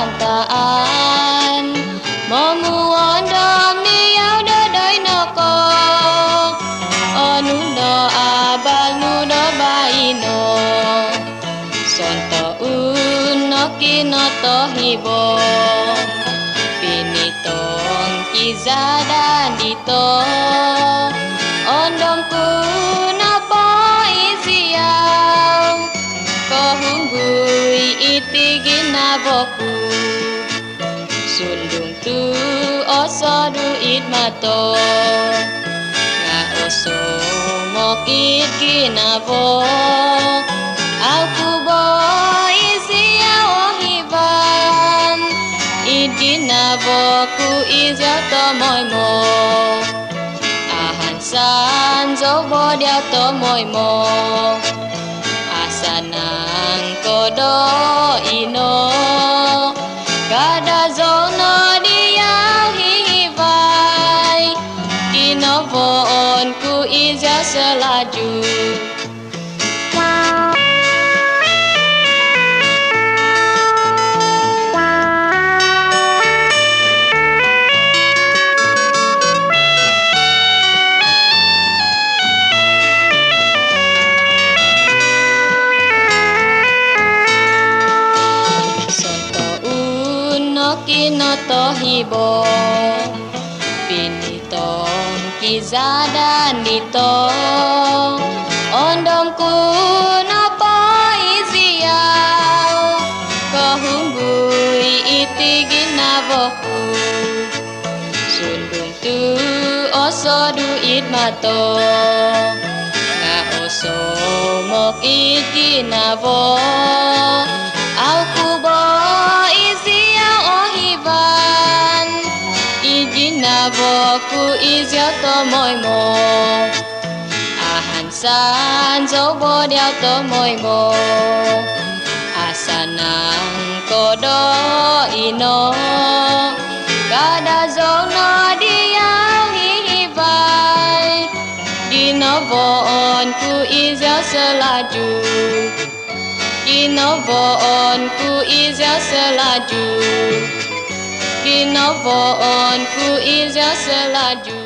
bantaan Memuan dam niau dadai noko Onu do abal nu do baino Sonto uno kino to hibo Pinitong kizada dito Ondom ku napa isiau Kohunggui itigin naboku Sundung tu oso duit mato Nga oso mokit kinabo Aku boy isiau ohiban Idin naboku izau tomoy mo Ahan san zobo diau tomoy mo Asanang kodo ino Kada zono diau hihibay Kinoboon ku izau selaju Kino to hibo Pinitong kizada dito Ondom ku napa isiau Kohunggui itigin naboku Sundung tu oso duit mato Nga oso mok ikinabo Aku boy isiau ohiban Ijinaboku izau tomoy mo Ahan san zobo diau tomoy mo Asanang kodo ino Kada zono diau hihibay Dinoboon ku izau selaju Kinoboon ku izau selaju Kinoboon ku izau selaju